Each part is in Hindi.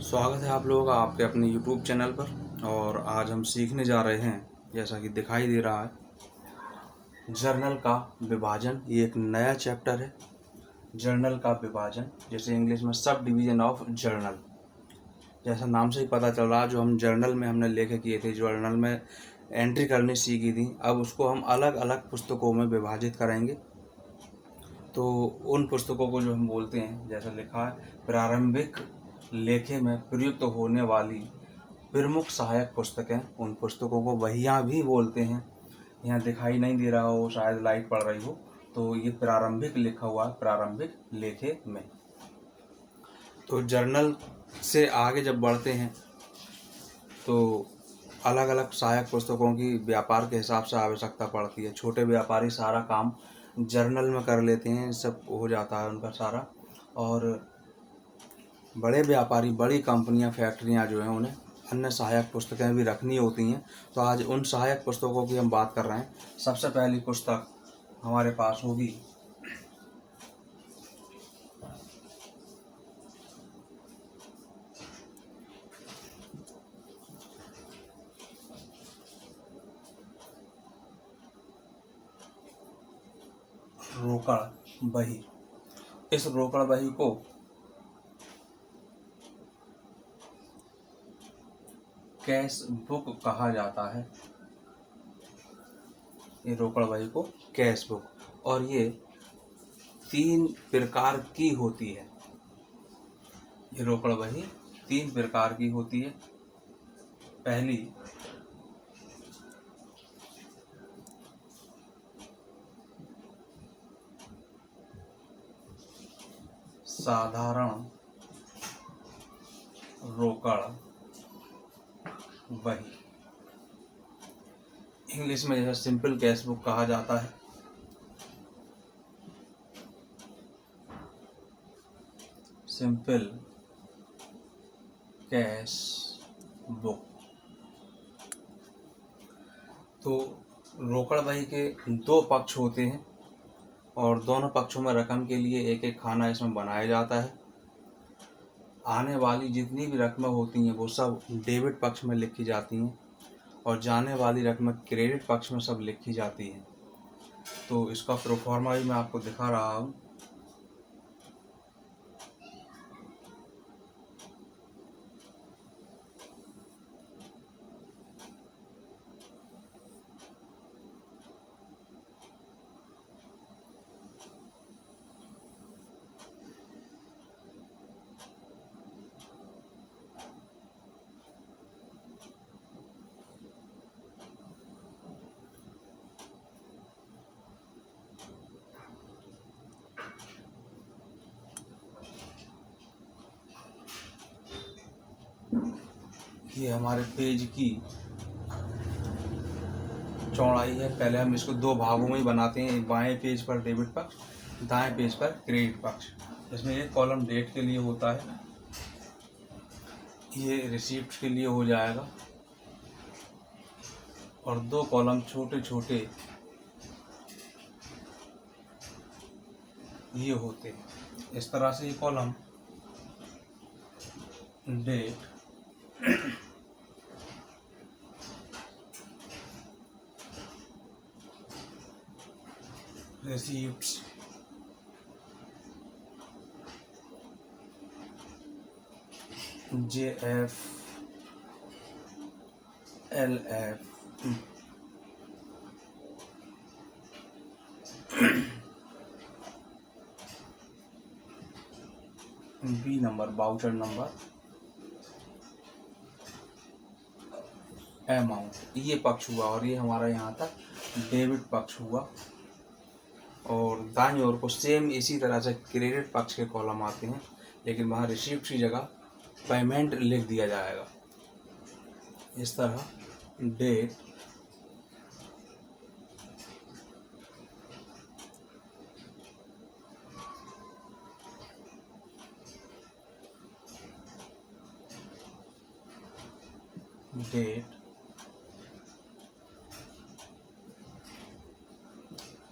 स्वागत है आप लोगों का आपके अपने YouTube चैनल पर। और आज हम सीखने जा रहे हैं, जैसा कि दिखाई दे रहा है, जर्नल का विभाजन। ये एक नया चैप्टर है, जर्नल का विभाजन, जैसे इंग्लिश में सब डिवीजन ऑफ जर्नल। जैसा नाम से ही पता चल रहा है, जो हम जर्नल में हमने लेखे किए थे, जर्नल में एंट्री करनी सीखी थी, अब उसको हम अलग अलग पुस्तकों में विभाजित करेंगे। तो उन पुस्तकों को जो हम बोलते हैं, जैसा लिखा है, प्रारंभिक लेखे में प्रयुक्त होने वाली प्रमुख सहायक पुस्तकें, उन पुस्तकों को वहियाँ भी बोलते हैं। यहाँ दिखाई नहीं दे रहा हो, शायद लाइट पड़ रही हो, तो ये प्रारंभिक लिखा हुआ है, प्रारंभिक लेखे में। तो जर्नल से आगे जब बढ़ते हैं तो अलग अलग सहायक पुस्तकों की व्यापार के हिसाब से आवश्यकता पड़ती है। छोटे व्यापारी सारा काम जर्नल में कर लेते हैं, सब हो जाता है उनका सारा। और बड़े व्यापारी, बड़ी कंपनियां, फैक्ट्रियां जो हैं, उन्हें अन्य सहायक पुस्तकें भी रखनी होती हैं। तो आज उन सहायक पुस्तकों की हम बात कर रहे हैं। सबसे पहली पुस्तक हमारे पास होगी रोकड़ बही। इस रोकड़ बही को कैश बुक कहा जाता है। ये रोकड़ बही को कैश बुक, और ये 3 प्रकार की होती है। ये रोकड़ बही 3 प्रकार की होती है। पहली साधारण रोकड़ बही, इंग्लिश में जैसे सिंपल कैश बुक कहा जाता है। Simple cash book. तो रोकड़ बही के 2 पक्ष होते हैं, और दोनों पक्षों में रकम के लिए एक एक खाना इसमें बनाया जाता है। आने वाली जितनी भी रकमें होती हैं वो सब डेबिट पक्ष में लिखी जाती हैं, और जाने वाली रकमें क्रेडिट पक्ष में सब लिखी जाती हैं। तो इसका प्रोफॉर्मा भी मैं आपको दिखा रहा हूँ। ये हमारे पेज की चौड़ाई है। पहले हम इसको 2 भागों में ही बनाते हैं, बाएं पेज पर डेबिट पक्ष, दाएं पेज पर क्रेडिट पक्ष। इसमें एक कॉलम डेट के लिए होता है, ये रिसीप्ट के लिए हो जाएगा, और 2 कॉलम छोटे छोटे ये होते हैं। इस तरह से ये column date, receipts, JF, LF, B number, voucher number, amount, ये पक्ष हुआ। और ये हमारा यहाँ तक डेबिट पक्ष हुआ। और दाईं ओर को सेम इसी तरह से क्रेडिट पक्ष के कॉलम आते हैं, लेकिन वहाँ रिसीप्ट की जगह पेमेंट लिख दिया जाएगा। इस तरह date,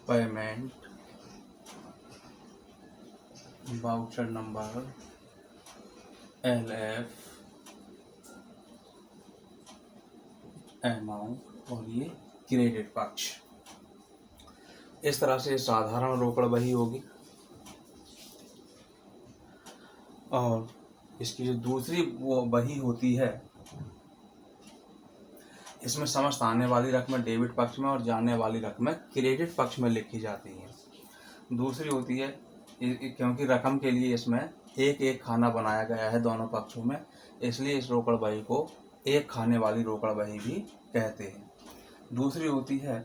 payment, voucher number, LF, amount और ये क्रेडिट पक्ष। इस तरह से साधारण रोकड़ बही होगी। और इसकी जो दूसरी वो बही होती है, इसमें समस्त आने वाली रकमें डेबिट पक्ष में और जाने वाली रकमें क्रेडिट पक्ष में लिखी जाती हैं। दूसरी होती है, क्योंकि रकम के लिए इसमें एक एक खाना बनाया गया है दोनों पक्षों में, इसलिए इस रोकड़ बही को एक खाने वाली रोकड़ बही भी कहते हैं। दूसरी होती है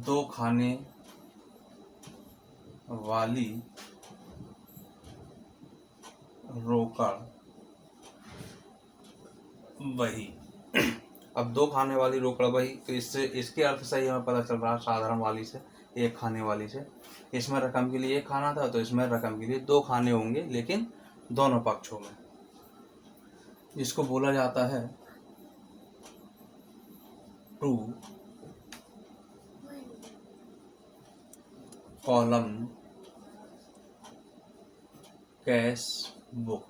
दो खाने वाली रोकड़ बही। अब दो खाने वाली रोकड़ बही, तो इससे इसके अर्थ से ही हमें पता चल रहा है साधारण वाली से, एक खाने वाली से। इसमें रकम के लिए एक खाना था, तो इसमें रकम के लिए दो खाने होंगे, लेकिन दोनों पक्षों में। जिसको बोला जाता है टू कॉलम कैश बुक।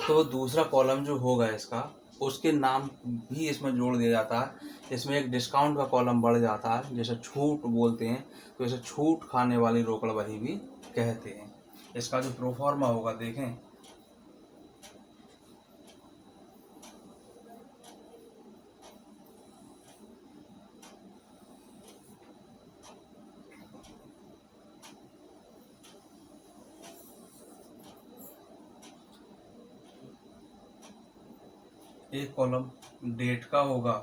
तो दूसरा कॉलम जो होगा इसका, उसके नाम भी इसमें जोड़ दिया जाता है। इसमें एक डिस्काउंट का कॉलम बढ़ जाता है, जैसे छूट बोलते हैं, तो इसे छूट खाने वाली रोकड़ बही भी कहते हैं। इसका जो प्रोफॉर्मा होगा देखें, एक कॉलम डेट का होगा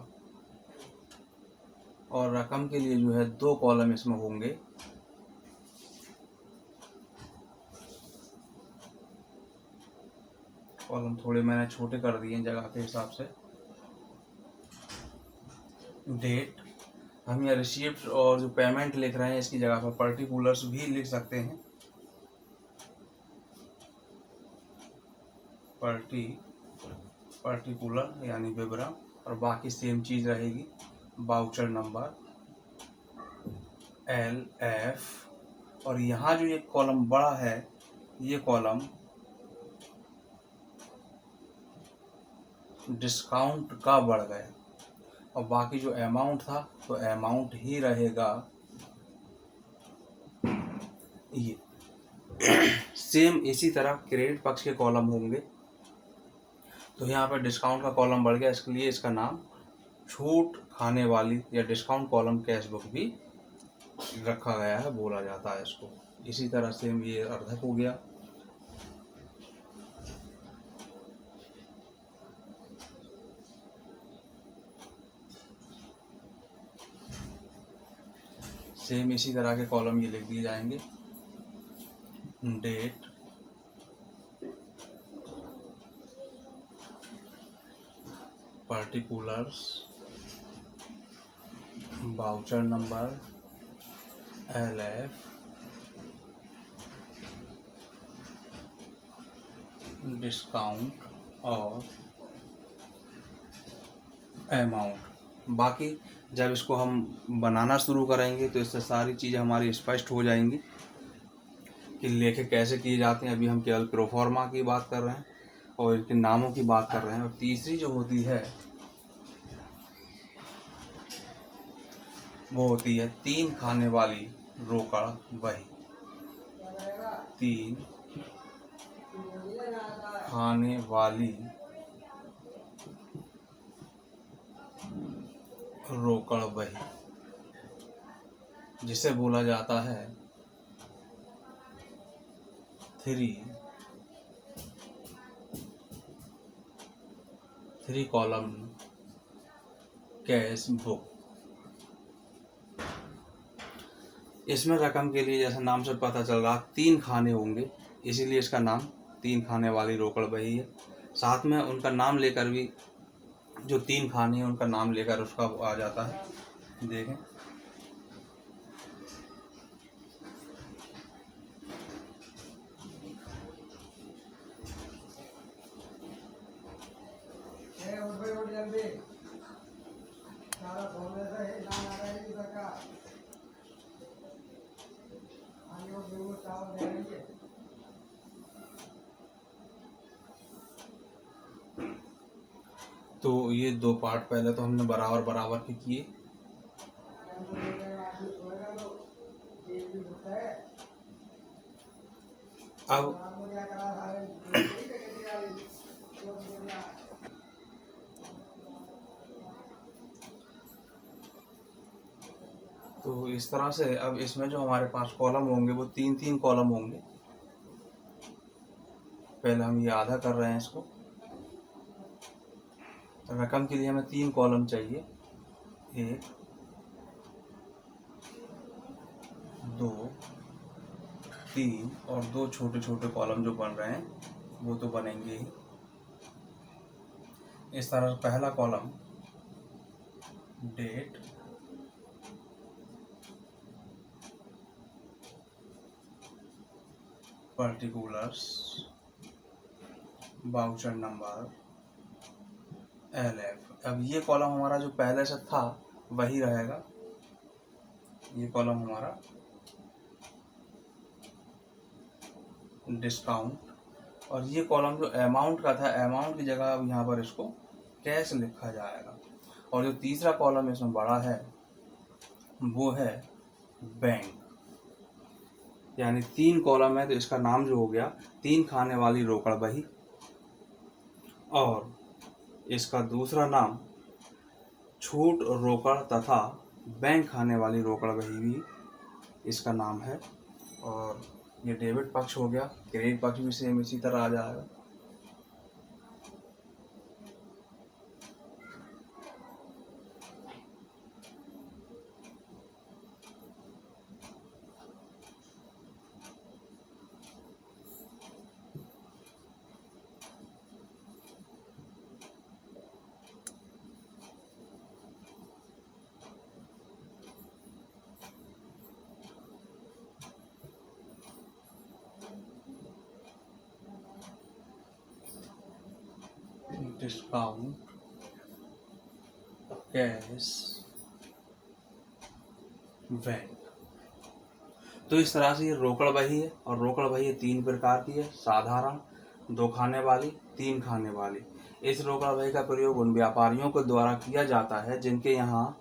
और रकम के लिए जो है दो कॉलम इसमें होंगे। कॉलम थोड़े मैंने छोटे कर दिए जगह के हिसाब से। डेट, हम यहाँ रिसीप्ट और जो पेमेंट लिख रहे हैं इसकी जगह पर पर्टिकुलर्स भी लिख सकते हैं। पर्टिकुलर यानी विवरण, और बाकी सेम चीज रहेगी। वाउचर नंबर LF, और यहाँ जो ये कॉलम बड़ा है, ये कॉलम डिस्काउंट का बढ़ गया, और बाकी जो अमाउंट था तो अमाउंट ही रहेगा। ये सेम इसी तरह क्रेडिट पक्ष के कॉलम होंगे। तो यहाँ पर डिस्काउंट का कॉलम बढ़ गया, इसके लिए इसका नाम छूट खाने वाली या डिस्काउंट कॉलम कैश बुक भी रखा गया है, बोला जाता है इसको। इसी तरह से ये अर्धक हो गया। सेम इसी तरह के कॉलम ये लिख दिए जाएंगे। Date, particulars, voucher number LF, discount और अमाउंट। बाकी जब इसको हम बनाना शुरू करेंगे तो इससे सारी चीज़ें हमारी स्पष्ट हो जाएंगी कि लेखे कैसे किए जाते हैं। अभी हम केवल प्रोफॉर्मा की बात कर रहे हैं और इनके नामों की बात कर रहे हैं। और तीसरी जो होती है वो होती है तीन खाने वाली रोकड़ बही। तीन खाने वाली रोकड़ बही, जिसे बोला जाता है थ्री कॉलम कैश बुक। इसमें रकम के लिए जैसे नाम से पता चल रहा तीन खाने होंगे, इसीलिए इसका नाम तीन खाने वाली रोकड़ बही है। साथ में उनका नाम लेकर भी, जो तीन खाने हैं उनका नाम लेकर उसका आ जाता है। देखें, तो ये दो पार्ट पहले तो हमने बराबर बराबर के किए। अब तो इस तरह से अब इसमें जो हमारे पास कॉलम होंगे वो तीन तीन कॉलम होंगे। पहले हम ये आधा कर रहे हैं इसको। तो रकम के लिए हमें तीन कॉलम चाहिए, 1 2 3 और दो छोटे छोटे कॉलम जो बन रहे हैं वो तो बनेंगे ही। इस तरह पहला column date, particulars, voucher number, LF। अब ये कॉलम हमारा जो पहले से था वही रहेगा। ये कॉलम हमारा डिस्काउंट, और ये कॉलम जो अमाउंट का था, अमाउंट की जगह अब यहाँ पर इसको कैश लिखा जाएगा। और जो तीसरा कॉलम इसमें बड़ा है वो है बैंक। यानी तीन कॉलम है तो इसका नाम जो हो गया तीन खाने वाली रोकड़ बही, और इसका दूसरा नाम छूट रोकड़ तथा बैंक खाने वाली रोकड़ बही भी इसका नाम है। और ये डेबिट पक्ष हो गया, क्रेडिट पक्ष भी सेम इसी तरह आ जाएगा। Discount, cash, bank. तो इस तरह से ये रोकड़ बही है, और रोकड़ बही तीन प्रकार की है, साधारण, दो खाने वाली, तीन खाने वाली। इस रोकड़ बही का प्रयोग उन व्यापारियों के द्वारा किया जाता है जिनके यहाँ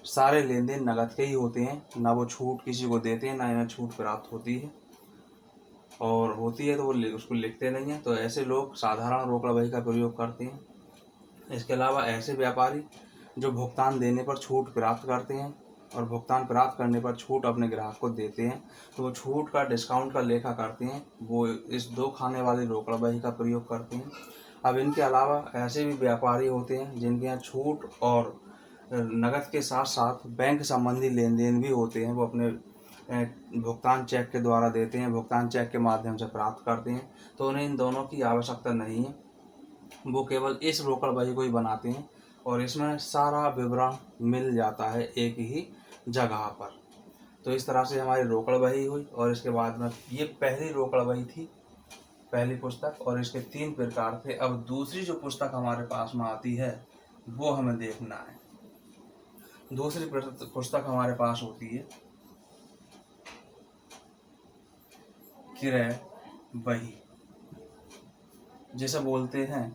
सारे लेन देन नगद के ही होते हैं, ना वो छूट किसी को देते हैं, ना इन्हें छूट प्राप्त होती है, और होती है तो वो उसको लिखते नहीं हैं। तो ऐसे लोग साधारण रोकड़ बही का प्रयोग करते हैं। इसके अलावा ऐसे व्यापारी जो भुगतान देने पर छूट प्राप्त करते हैं और भुगतान प्राप्त करने पर छूट अपने ग्राहक को देते हैं, तो वो छूट का, डिस्काउंट का लेखा करते हैं, वो इस दो खाने वाली रोकड़ बही का प्रयोग करते हैं। अब इनके अलावा ऐसे भी व्यापारी होते हैं जिनके यहाँ छूट और नकद के साथ साथ बैंक संबंधी लेन देन भी होते हैं। वो अपने भुगतान चेक के द्वारा देते हैं, भुगतान चेक के माध्यम से प्राप्त करते हैं, तो उन्हें इन दोनों की आवश्यकता नहीं है। वो केवल इस रोकड़ बही को ही बनाते हैं और इसमें सारा विवरण मिल जाता है एक ही जगह पर। तो इस तरह से हमारी रोकड़ बही हुई, और इसके बाद में ये पहली रोकड़ बही थी, पहली पुस्तक, और इसके तीन प्रकार थे। अब दूसरी जो पुस्तक हमारे पास में आती है वो हमें देखना है। दूसरी पुस्तक हमारे पास होती है क्रय बही, जिसे बोलते हैं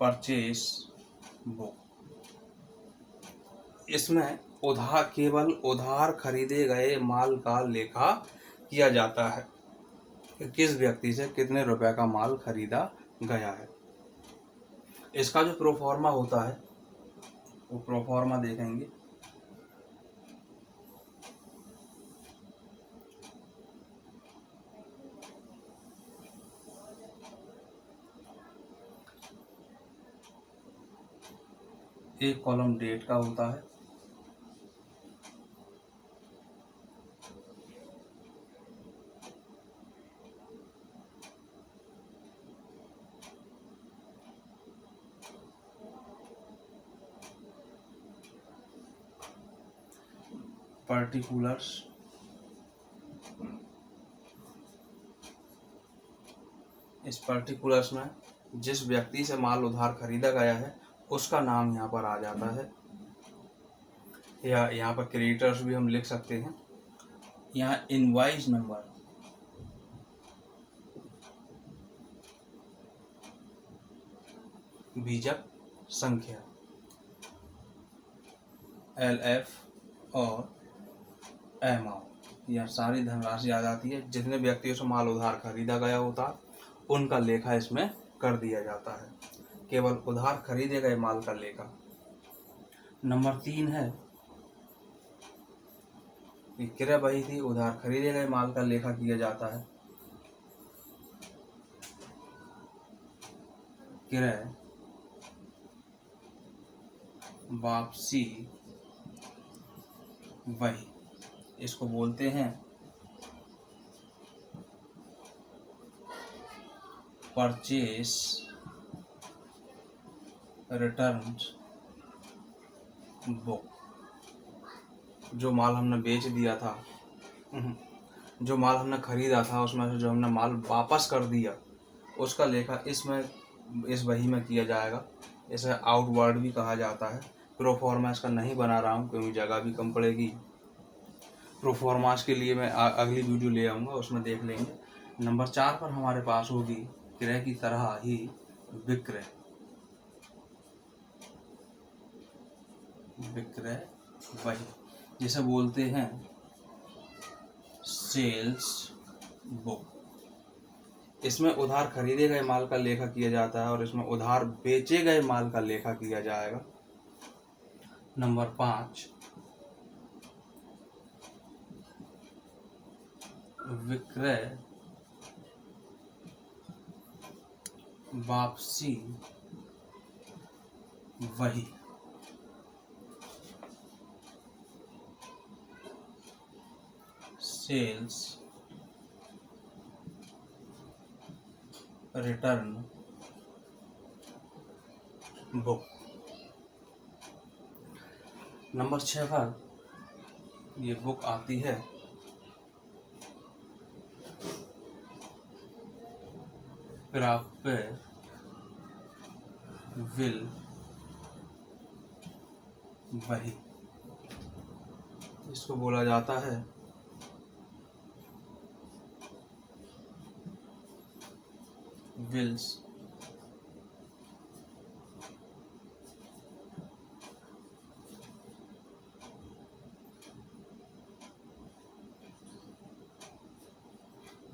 परचेस बुक। इसमें केवल उधार खरीदे गए माल का लेखा किया जाता है कि किस व्यक्ति से कितने रुपए का माल खरीदा गया है। इसका जो प्रोफार्मा होता है वो प्रोफार्मा देखेंगे। एक कॉलम डेट का होता है, पर्टिकुलर्स, इस पर्टिकुलर्स में जिस व्यक्ति से माल उधार खरीदा गया है उसका नाम यहाँ पर आ जाता है, या यहाँ पर क्रेडिटर्स भी हम लिख सकते हैं। यहाँ इनवॉइस नंबर, बीजक संख्या LF और MR, यह सारी धनराशि आ जाती है। जितने व्यक्तियों से माल उधार खरीदा गया होता है उनका लेखा इसमें कर दिया जाता है, केवल उधार खरीदे गए माल का लेखा। नंबर 3 है कि क्रय बही थी, उधार खरीदे गए माल का लेखा किया जाता है। क्रय वापसी बही, इसको बोलते हैं परचेस रिटर्न बुक। जो माल हमने बेच दिया था, जो माल हमने खरीदा था, उसमें से जो हमने माल वापस कर दिया, उसका लेखा इस बही में किया जाएगा। इसे आउटवर्ड भी कहा जाता है। प्रोफॉर्मा इसका नहीं बना रहा हूँ क्योंकि जगह भी कम पड़ेगी। प्रोफॉर्मास के लिए मैं अगली वीडियो ले आऊँगा, उसमें देख लेंगे। नंबर 4 पर हमारे पास होगी क्रय की तरह ही विक्रय। विक्रय बही, जिसे बोलते हैं सेल्स बुक। इसमें उधार खरीदे गए माल का लेखा किया जाता है और इसमें उधार बेचे गए माल का लेखा किया जाएगा। नंबर 5 विक्रय वापसी बही। Sales return book. नंबर 6 पर ये बुक आती है प्राप्य विल बही। इसको बोला जाता है विल्स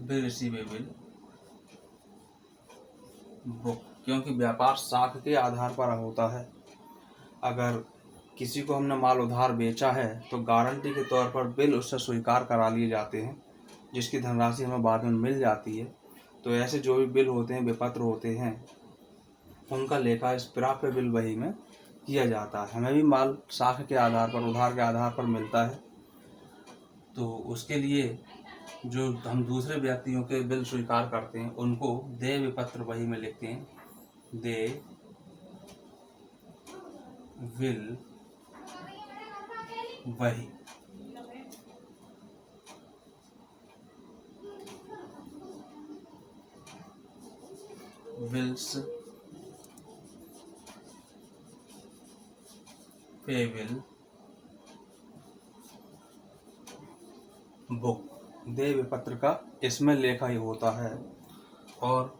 बिल रिसीवेबल बुक, क्योंकि व्यापार साख के आधार पर होता है। अगर किसी को हमने माल उधार बेचा है तो गारंटी के तौर पर बिल उससे स्वीकार करा लिए जाते हैं, जिसकी धनराशि हमें बाद में मिल जाती है। तो ऐसे जो भी बिल होते हैं, विपत्र होते हैं, उनका लेखा इस प्राप्य बिल बही में किया जाता है। हमें भी माल साख के आधार पर, उधार के आधार पर मिलता है, तो उसके लिए जो हम दूसरे व्यक्तियों के बिल स्वीकार करते हैं उनको देय विपत्र बही में लिखते हैं। दे विल बही। बिल्स पेबल बुक, देय विपत्र का इसमें लेखा ही होता है। और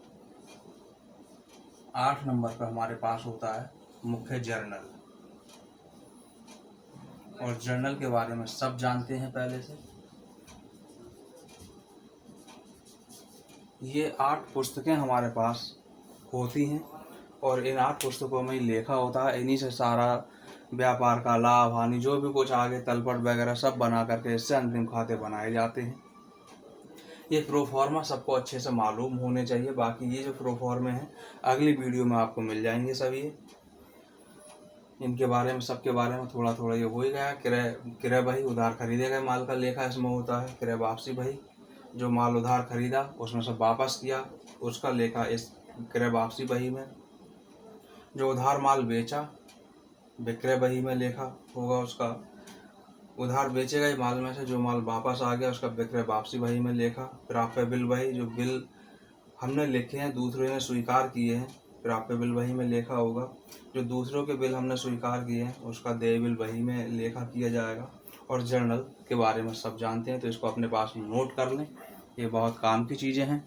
8 नंबर पर हमारे पास होता है मुख्य जर्नल। और जर्नल के बारे में सब जानते हैं पहले से। ये 8 पुस्तकें हमारे पास होती हैं और इन 8 पुस्तकों में ही लेखा होता है। इन्हीं से सारा व्यापार का लाभ हानि, जो भी कुछ आगे तलपट वगैरह सब बना करके इससे अंतिम खाते बनाए जाते हैं। ये प्रोफॉर्मा सबको अच्छे से मालूम होने चाहिए। बाकी ये जो प्रोफॉर्मे हैं अगली वीडियो में आपको मिल जाएंगे सभी। इनके बारे में, सबके बारे में थोड़ा थोड़ा ये हो ही गया। क्रय बही, उधार खरीदे गए माल का लेखा इसमें होता है। क्रय वापसी बही, जो माल उधार खरीदा उसमें से वापस किया, उसका लेखा इस क्रय वापसी बही में। जो उधार माल बेचा, विक्रय बही में लेखा होगा उसका। उधार बेचे गए माल में से जो माल वापस आ गया, उसका विक्रय वापसी बही में लेखा। प्राप्य बिल बही, जो बिल हमने लिखे हैं, दूसरे ने स्वीकार किए हैं, प्राप्य बिल बही में लेखा होगा। जो दूसरों के बिल हमने स्वीकार किए हैं उसका देय बिल बही में लेखा किया जाएगा। और जर्नल के बारे में सब जानते हैं, तो इसको अपने पास नोट कर लें, ये बहुत काम की चीज़ें हैं।